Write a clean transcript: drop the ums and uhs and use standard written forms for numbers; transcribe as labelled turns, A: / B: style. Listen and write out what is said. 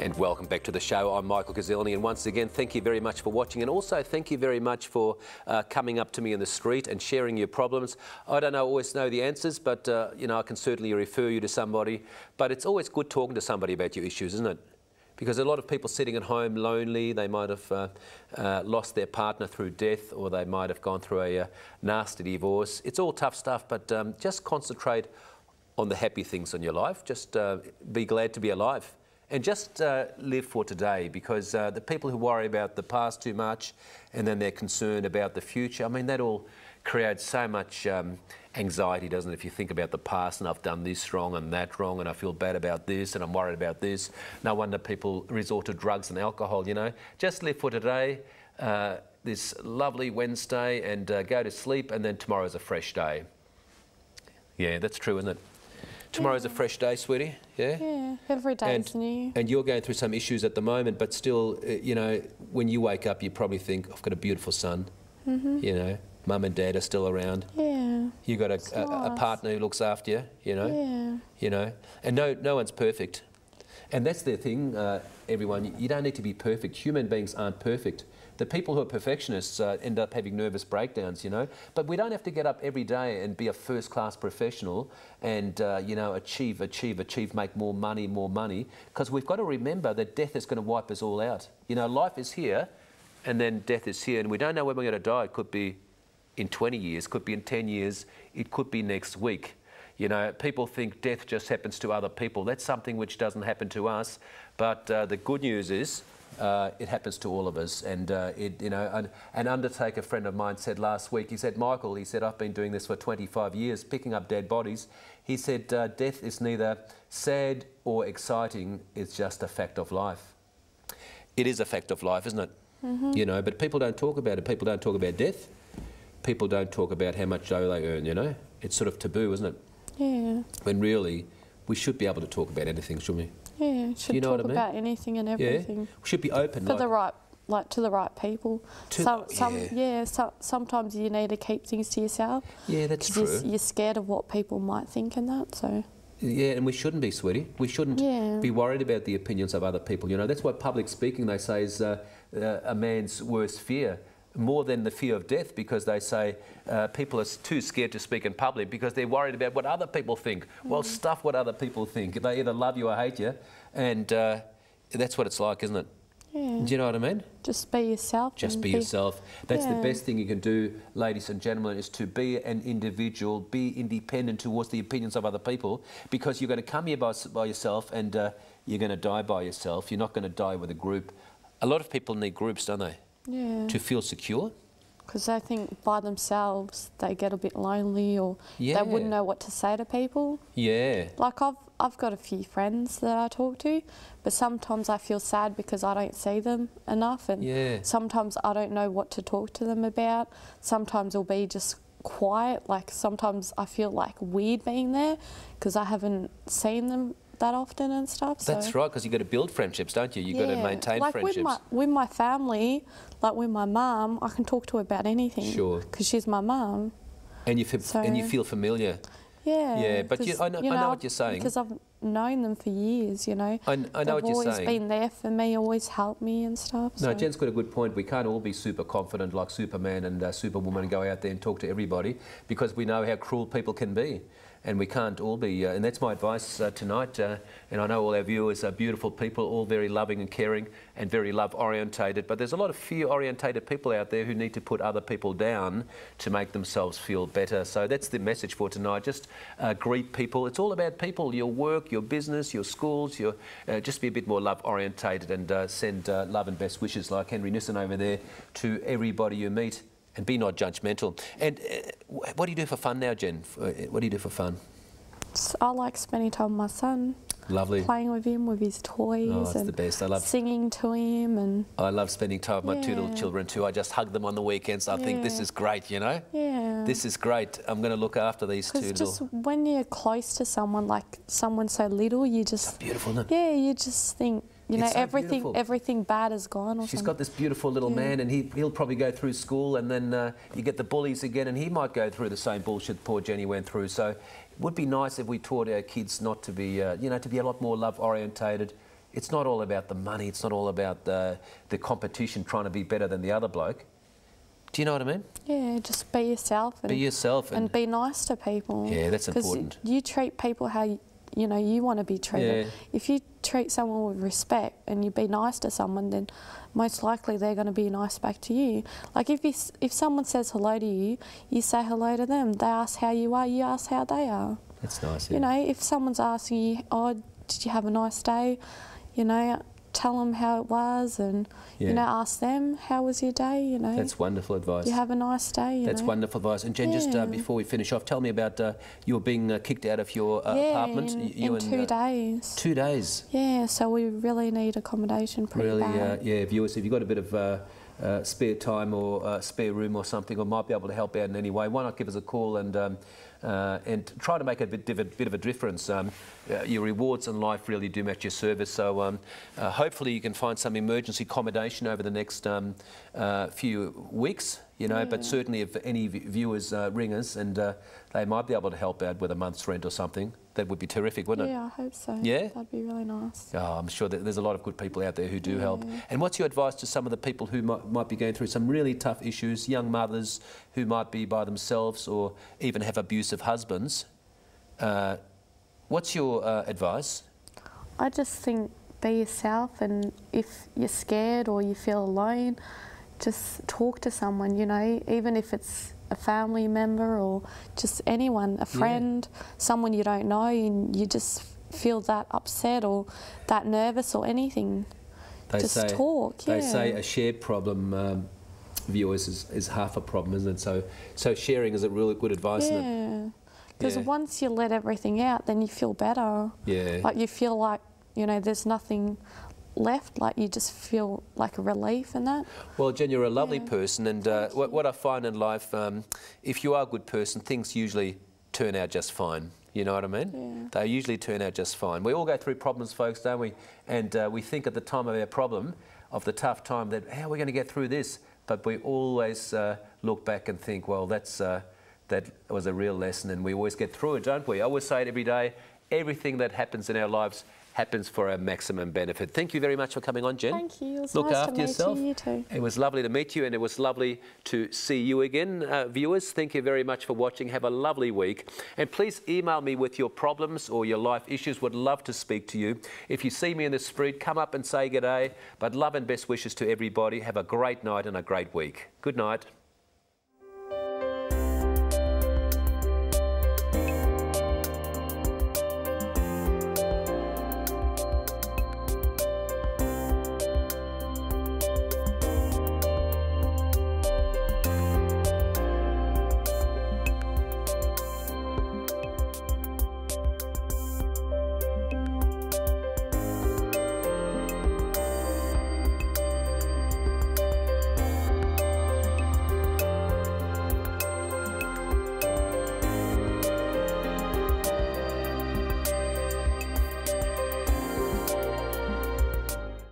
A: And welcome back to the show. I'm Michael Kuzilny, and once again, thank you very much for watching, and also thank you very much for coming up to me in the street and sharing your problems. I don't always know the answers, but you know, I can certainly refer you to somebody. But it's always good talking to somebody about your issues, isn't it? Because a lot of people sitting at home lonely, they might have lost their partner through death, or they might have gone through a nasty divorce. It's all tough stuff, but just concentrate on the happy things in your life. Just be glad to be alive. And just live for today, because the people who worry about the past too much and then they're concerned about the future, I mean, that all creates so much anxiety, doesn't it? If you think about the past and I've done this wrong and that wrong and I feel bad about this and I'm worried about this. No wonder people resort to drugs and alcohol, you know. Just live for today, this lovely Wednesday, and go to sleep, and then tomorrow's a fresh day. Yeah, that's true, isn't it? Tomorrow's a fresh day, sweetie. Yeah?
B: Yeah, every day is new.
A: And you're going through some issues at the moment, but still, you know, when you wake up, you probably think, I've got a beautiful son. You know, mum and dad are still around.
B: Yeah.
A: You got a partner who looks after you, you know.
B: Yeah.
A: You know, and no one's perfect. And that's the thing, everyone, you don't need to be perfect. Human beings aren't perfect. The people who are perfectionists end up having nervous breakdowns, you know. But we don't have to get up every day and be a first-class professional and, you know, achieve, make more money, because we've got to remember that death is going to wipe us all out. You know, life is here, and then death is here, and we don't know when we're going to die. It could be in 20 years, could be in 10 years, it could be next week. You know, people think death just happens to other people. That's something which doesn't happen to us, but the good news is, it happens to all of us. And you know, an undertaker friend of mine said last week, he said, Michael, he said, I've been doing this for 25 years, picking up dead bodies. He said, death is neither sad or exciting, it's just a fact of life. It is a fact of life, isn't it? You know, but people don't talk about it. People don't talk about death. People don't talk about how much dough they earn, you know. It's sort of taboo, isn't it? Yeah. When really, we should be able to talk about anything, shouldn't we?
B: Yeah, should talk about anything and everything.
A: Yeah. We should be open.
B: For the right, to the right people. Sometimes you need to keep things to yourself.
A: Yeah, that's true.
B: You're scared of what people might think and that, so.
A: Yeah, and we shouldn't be, sweetie. We shouldn't be worried about the opinions of other people. You know, that's why public speaking, they say, is a man's worst fear. More than the fear of death, because they say people are too scared to speak in public because they're worried about what other people think. Well, stuff what other people think. They either love you or hate you, and that's what it's like, isn't it? Yeah. Do you know what I mean?
B: Just be yourself.
A: Just be yourself. That's the best thing you can do, ladies and gentlemen, is to be an individual, be independent towards the opinions of other people, because you're going to come here by yourself, and you're going to die by yourself. You're not going to die with a group. A lot of people need groups, don't they? Yeah. To feel secure.
B: Because I think by themselves they get a bit lonely, or they wouldn't know what to say to people. Yeah. Like I've got a few friends that I talk to, but sometimes I feel sad because I don't see them enough, and sometimes I don't know what to talk to them about. Sometimes it'll be just quiet. Like sometimes I feel like weird being there because I haven't seen them that often and stuff.
A: That's right, because you've got to build friendships, don't you? You've got to maintain friendships.
B: With my family, like with my mum, I can talk to her about anything. Sure. Because she's my mum.
A: And you feel familiar. Yeah. Yeah, but I know what you're saying.
B: Because I've known them for years, you know.
A: I know what you're saying.
B: They've always been there for me, always helped me and stuff.
A: No, Jen's got a good point. We can't all be super confident like Superman and Superwoman and go out there and talk to everybody, because we know how cruel people can be. And we can't all be, and that's my advice tonight. And I know all our viewers are beautiful people, all very loving and caring and very love-orientated. But there's a lot of fear-orientated people out there who need to put other people down to make themselves feel better. So that's the message for tonight. Just greet people. It's all about people, your work, your business, your schools. Just be a bit more love-orientated, and send love and best wishes, like Henry Nissen over there, to everybody you meet. And be not judgmental. And what do you do for fun now, Jen? What do you do for fun?
B: I like spending time with my son.
A: Lovely.
B: Playing with him, with his toys.
A: Oh, that's the best. I love
B: singing to him. And
A: I love spending time with my two little children too. I just hug them on the weekends. I think this is great, you know? Yeah. This is great. I'm going to look after these two little...
B: just when you're close to someone, like someone so little, you just...
A: That's beautiful, isn't it?
B: Yeah, you just think... You know, everything bad is gone. Or
A: She's got this beautiful little man, and he'll probably go through school, and then you get the bullies again, and he might go through the same bullshit poor Jenny went through. So it would be nice if we taught our kids not to be, you know, to be a lot more love-orientated, it's not all about the money. It's not all about the competition trying to be better than the other bloke. Do you know what I mean?
B: Yeah, just be yourself. And,
A: be yourself.
B: And be nice to people.
A: Yeah, that's important.
B: Because you treat people how you want to be treated. Yeah. If you treat someone with respect and you be nice to someone, then most likely they're going to be nice back to you. Like if someone says hello to you, you say hello to them. They ask how you are, you ask how they are.
A: That's nice. Yeah.
B: You know, if someone's asking you, oh, did you have a nice day? You know, tell them how it was, and you know, ask them how was your day. You know,
A: that's wonderful advice.
B: You have a nice day.
A: That's wonderful advice. And Jen, just before we finish off, tell me about you being kicked out of your apartment.
B: In 2 days.
A: 2 days.
B: Yeah, so we really need accommodation pretty bad.
A: Yeah, viewers, if you've got a bit of spare time or spare room or something, or might be able to help out in any way, why not give us a call and try to make a bit of a difference. Your rewards in life really do match your service, so hopefully you can find some emergency accommodation over the next few weeks, you know, but certainly if any viewers ring us and they might be able to help out with a month's rent or something, that would be terrific, wouldn't it?
B: Yeah, I hope so.
A: Yeah?
B: That'd be really nice.
A: Oh, I'm sure that there's a lot of good people out there who do help. And what's your advice to some of the people who might be going through some really tough issues, young mothers who might be by themselves or even have abusive husbands? What's your advice?
B: I just think be yourself, and if you're scared or you feel alone, just talk to someone, you know, even if it's a family member or just anyone, a friend, someone you don't know, and you just feel that upset or that nervous or anything. Just talk.
A: They say a shared problem, viewers, is half a problem, isn't it? So sharing is a really good advice, isn't it?
B: Yeah. Because once you let everything out, then you feel better. Yeah. Like you feel like, you know, there's nothing left, like you just feel like a relief in that. Well,
A: Jen, you're a lovely person, and what I find in life, if you are a good person, things usually turn out just fine. You know what I mean? Yeah. They usually turn out just fine. We all go through problems, folks, don't we? And we think at the time of our problem, of the tough time, that how are we going to get through this? But we always look back and think, well, that was a real lesson, and we always get through it, don't we? I always say it every day, everything that happens in our lives happens for our maximum benefit. Thank you very much for coming on, Jen.
B: Thank you. It was
A: Look
B: nice
A: after
B: to meet
A: yourself.
B: You too.
A: It was lovely to meet you, and it was lovely to see you again. Viewers, thank you very much for watching. Have a lovely week. And please email me with your problems or your life issues. Would love to speak to you. If you see me in the street, come up and say g'day. But love and best wishes to everybody. Have a great night and a great week. Good night.